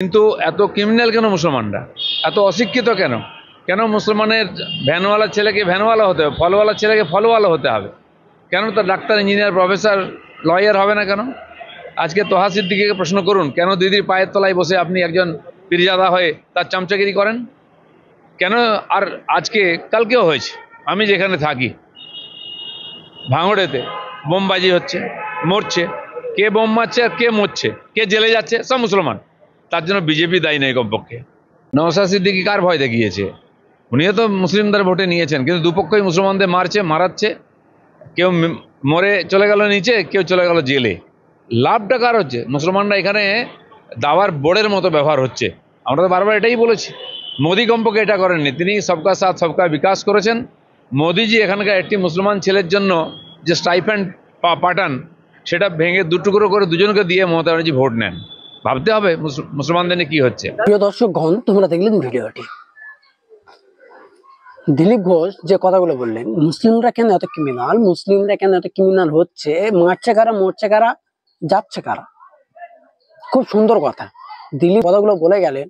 কিন্তু এত ক্রিমিনাল কেন মুসলমানরা, এত অশিক্ষিত কেন? কেন মুসলমানের ভ্যানওয়ালা ছেলেকে ভ্যানওয়ালা হতে হবে, ফলওয়ালা ছেলেকে ফলওয়ালা হতে হবে? কেন তার ডাক্তার, ইঞ্জিনিয়ার, প্রফেসর, লয়ার হবে না কেন? আজকে তোহা সিদ্দিকীকে প্রশ্ন করুন, কেন দিদির পায়ের তলায় বসে আপনি একজন পীরজাদা হয়ে তার চামচাগিরি করেন? কেন? আর আজকে কালকেও হয়েছে, আমি যেখানে থাকি ভাঙড়েতে বোমবাজি হচ্ছে, মরছে। কে বোম মারছে আর কে মরছে, কে জেলে যাচ্ছে, সব মুসলমান। তার জন্য বিজেপি দায়ী নেই কমপক্ষে। নওশাদ সিদ্দিকী কার ভয় দেখিয়েছে? উনিও তো মুসলিমদের ভোটে নিয়েছেন, কিন্তু দুপক্ষই মুসলমানদের মারছে, মারাচ্ছে। কেউ মরে চলে গেল নিচে, কেউ চলে গেল জেলে। লাভটা কার হচ্ছে? মুসলমানরা এখানে দাওয়ার বোর্ডের মতো ব্যবহার হচ্ছে। আমরা তো বারবার এটাই বলেছি। মোদি কমপক্ষে এটা করেননি, তিনি সবকা সাথ সবকা বিকাশ করেছেন। মোদিজি এখানকার একটি মুসলমান ছেলের জন্য যে স্টাইপেন্ড পাঠান, সেটা ভেঙে দুটুকরো করে দুজনকে দিয়ে মমতা ব্যানার্জি ভোট নেন। ভাবতে হবে মুসলমানদের নিয়ে কি হচ্ছে। প্রিয় দর্শকগণ, তোমরা দেখলেন ভিডিওটি। দিলীপ ঘোষ যে কথাগুলো বললেন, মুসলিমরা কেন এত ক্রিমিনাল, মুসলিমরা কেন এত ক্রিমিনাল হচ্ছে, মারছে কারা, মরছে কারা, যাচ্ছে কারা, খুব সুন্দর কথা দিলীপ কথাগুলো বলে গেলেন।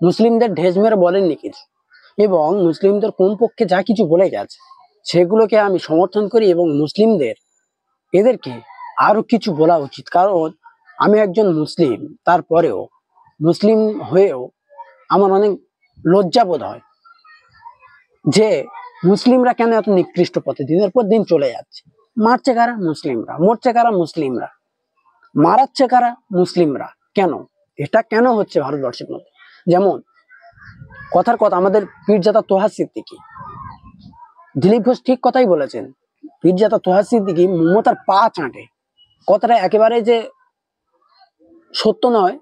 মুসলিমদের ঢেস মেরে বলেননি কিছু, এবং মুসলিমদের কোন পক্ষে যা কিছু বলে গেছে সেগুলোকে আমি সমর্থন করি, এবং মুসলিমদের এদেরকে আরো কিছু বলা উচিত। কারণ আমি একজন মুসলিম, তারপরেও মুসলিম হয়েও আমার অনেক লজ্জাবোধ হয় যে মুসলিমরা কেন এত নিকৃষ্ট পথে দিনের পর দিন চলে যাচ্ছে। মারছে কারা? মুসলিমরা। মরছে কারা? মুসলিমরা। মারাচ্ছে কারা? মুসলিমরা। কেন এটা কেন হচ্ছে ভারতবর্ষের মধ্যে? যেমন কথার কথা, আমাদের পীরজাদা তোহা সিদ্দিকী, দিলীপ ঘোষ ঠিক কথাই বলেছেন। পীরজাদা তোহা সিদ্দিকী মমতার পা চাটে, কথাটা একেবারে যে সত্য নয়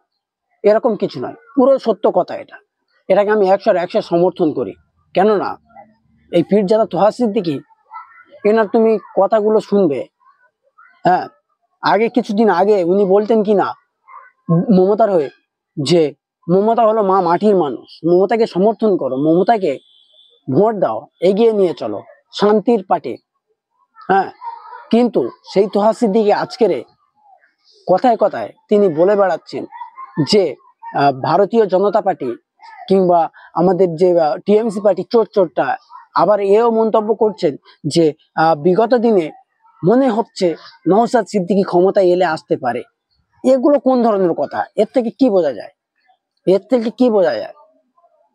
এরকম কিছু নয়, পুরো সত্য কথা এটা। এটাকে আমি 100% সমর্থন করি। কেননা এই পীরজাদা তোহা সিদ্দিকী, এনার তুমি কথাগুলো শুনবে, হ্যাঁ, আগে কিছুদিন আগে উনি বলতেন কি না মমতার হয়ে, যে মমতা হলো মা মাটির মানুষ, মমতাকে সমর্থন করো, মমতাকে ভোট দাও, এগিয়ে নিয়ে চলো শান্তির পাটে। হ্যাঁ, কিন্তু সেই তোহা সিদ্দিকী আজকের কথায় কথায় তিনি বলে বেড়াচ্ছেন যে ভারতীয় জনতা পার্টি কিংবা আমাদের যে টিএমসি পার্টি চোর চোরটা। আবার এও মন্তব্য করছেন যে বিগত দিনে মনে হচ্ছে নওশাদ সিদ্দিকী ক্ষমতায় এলে আসতে পারে। এগুলো কোন ধরনের কথা? এর থেকে কি বোঝা যায়? এর থেকে কি বোঝা যায়?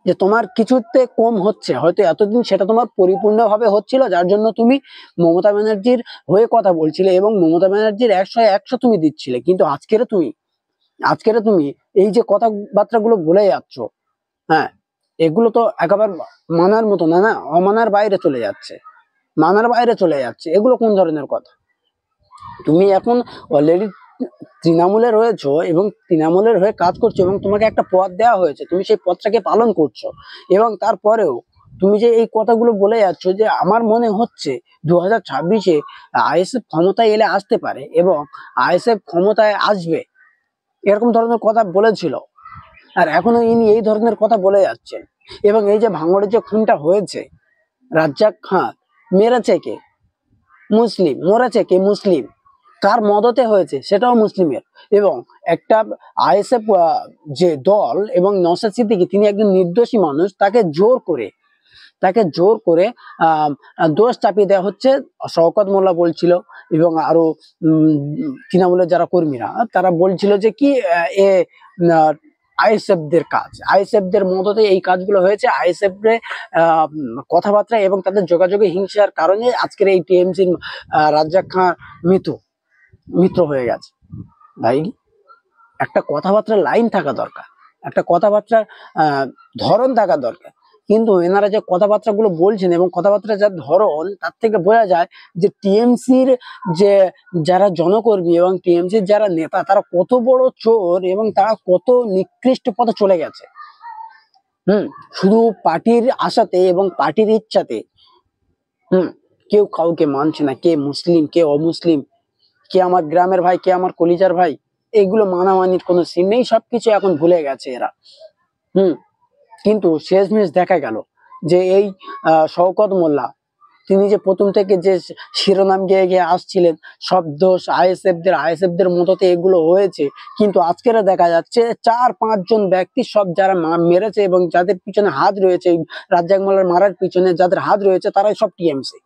যে তোমার কিছুতে কম হচ্ছে, হয়তো এতদিন সেটা তোমার পরিপূর্ণভাবে হচ্ছিল, যার জন্য তুমি মমতা ব্যানার্জির হয়ে কথা বলছিলে এবং মমতা ব্যানার্জির 100-100 তুমি দিচ্ছিলে। কিন্তু আজকের তুমি এই যে কথাবার্তা গুলো বলে যাচ্ছ, হ্যাঁ, এগুলো তো একেবারে মানার মতো না, না অমানার বাইরে চলে যাচ্ছে, মানার বাইরে চলে যাচ্ছে। এগুলো কোন ধরনের কথা? তুমি এখন অলরেডি তৃণমূলে রয়েছো এবং তৃণমূলের হয়ে কাজ করছো, এবং তোমাকে একটা পদ দেওয়া হয়েছে, তুমি সেই পদটাকে পালন করছো, এবং তারপরেও তুমি যে এই কথাগুলো বলে যাচ্ছ যে আমার মনে হচ্ছে 2026-এ আইএসএফ ক্ষমতায় এলে আসতে পারে এবং আইএসএফ ক্ষমতায় আসবে, এরকম ধরনের কথা বলেছিল। আর এখনো ইনি এই ধরনের কথা বলে যাচ্ছেন। এবং এই যে ভাঙড়ের যে খুনটা হয়েছে, রাজ্জাক খান মেরেছে কে? মুসলিম। মরেছে কে? মুসলিম। কার মদতে হয়েছে? সেটাও মুসলিমের। এবং একটা আইএসএফ যে দল এবং নওশাদ সিদ্দিকী, তিনি একজন নির্দোষী মানুষ, তাকে জোর করে দোষ চাপিয়ে দেওয়া হচ্ছে। শওকত মোল্লা বলছিল এবং আরো তৃণমূলের যারা কর্মীরা তারা বলছিল যে কি এ আইএসএফ দের কাজ, আইএসএফ দের মদতে এই কাজগুলো হয়েছে, আইএসএফ এর কথাবার্তা এবং তাদের যোগাযোগে হিংসার কারণে আজকের এই টিএমসির রাজ্জাক খান মিত্র হয়ে গেছে। ভাই, একটা কথাবার্তার লাইন থাকা দরকার, একটা কথাবার্তার ধরন থাকা দরকার। কিন্তু এনারা যে কথাবার্তা গুলো বলছেন এবং কথাবার্তা যার ধরন, তার থেকে বোঝা যায় যে টিএমসির যে যারা জনকর্মী এবং টিএমসির যারা নেতা, তারা কত বড় চোর এবং তারা কত নিকৃষ্ট পথে চলে গেছে। শুধু পার্টির আশাতে এবং পার্টির ইচ্ছাতে কেউ কাউকে মানছে না, কে মুসলিম কে অমুসলিম, কে আমার গ্রামের ভাই কে আমার কলিজার ভাই, এগুলো মানামানির কোনো সিন নেই, সবকিছু এখন ভুলে গেছে এরা। কিন্তু শেষমেশ দেখা গেল যে এই শওকত মোল্লা তিনি যে প্রথম থেকে যে শিরোনাম গেয়ে গিয়ে আসছিলেন, সব দোষ আইএসএফ দের মততে এগুলো হয়েছে, কিন্তু আজকের দেখা যাচ্ছে 4-5 জন ব্যক্তি সব যারা মেরেছে এবং যাদের পিছনে হাত রয়েছে, রাজ্জাক মোল্লার মারার পিছনে যাদের হাত রয়েছে, তারাই সব টিএমসি,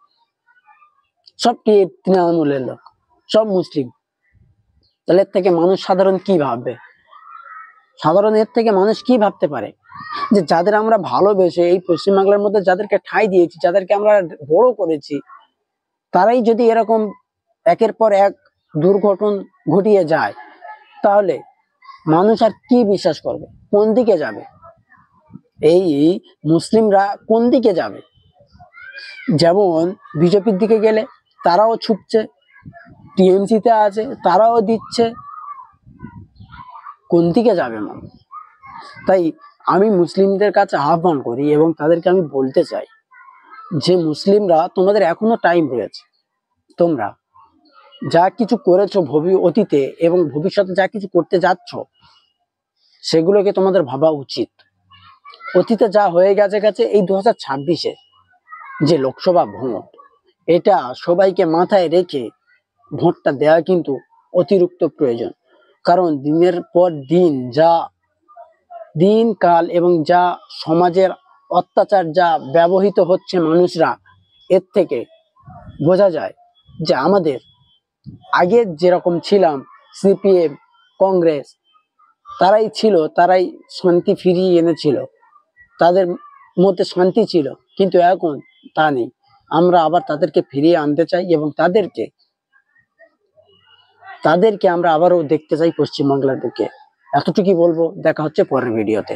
সব তৃণমূলের লোক, সব মুসলিম। তাহলে এর থেকে মানুষ সাধারণ কি ভাববে? এর থেকে মানুষ কি ভাবতে পারে যে যাদের আমরা ভালোবেসে এই পশ্চিমবাংলার মধ্যে যাদেরকে ঠাঁই দিয়েছি, যাদেরকে আমরা বড় করেছি, তারাই যদি এরকম একের পর এক দুর্ঘটনা ঘটিয়ে যায়, তাহলে মানুষ আর কি বিশ্বাস করবে? কোন দিকে যাবে? এই মুসলিমরা কোন দিকে যাবে? যেমন বিজেপির দিকে গেলে তারাও ছুটছে, টিএমসি তে আছে তারাও দিচ্ছে, কোন দিকে যাবে মানুষ? তাই আমি মুসলিমদের কাছে আহ্বান করি এবং তাদেরকে আমি বলতে চাই যে মুসলিমরা, তোমাদের এখনো টাইম রয়েছে। তোমরা যা কিছু করেছো অতীতে এবং ভবিষ্যতে যা কিছু করতে যাচ্ছ, সেগুলোকে তোমাদের ভাবা উচিত। অতীতে যা হয়ে গেছে এই 2026-এ যে লোকসভা ভোট, এটা সবাইকে মাথায় রেখে ভোটটা দেওয়া কিন্তু অতিরিক্ত প্রয়োজন। কারণ দিনের পর দিন যা দিনকাল এবং যা সমাজের অত্যাচার যা ব্যবহৃত হচ্ছে মানুষরা, এর থেকে বোঝা যায় যে আমাদের আগে যেরকম ছিলাম, সিপিএম, কংগ্রেস, তারাই ছিল, তারাই শান্তি ফিরিয়ে এনেছিল, তাদের মধ্যে শান্তি ছিল। কিন্তু এখন তা নেই। আমরা আবার তাদেরকে ফিরিয়ে আনতে চাই এবং তাদেরকে আমরা আবারও দেখতে চাই পশ্চিমবাংলার বুকে। এতটুকুই বলবো, দেখা হচ্ছে পরের ভিডিওতে।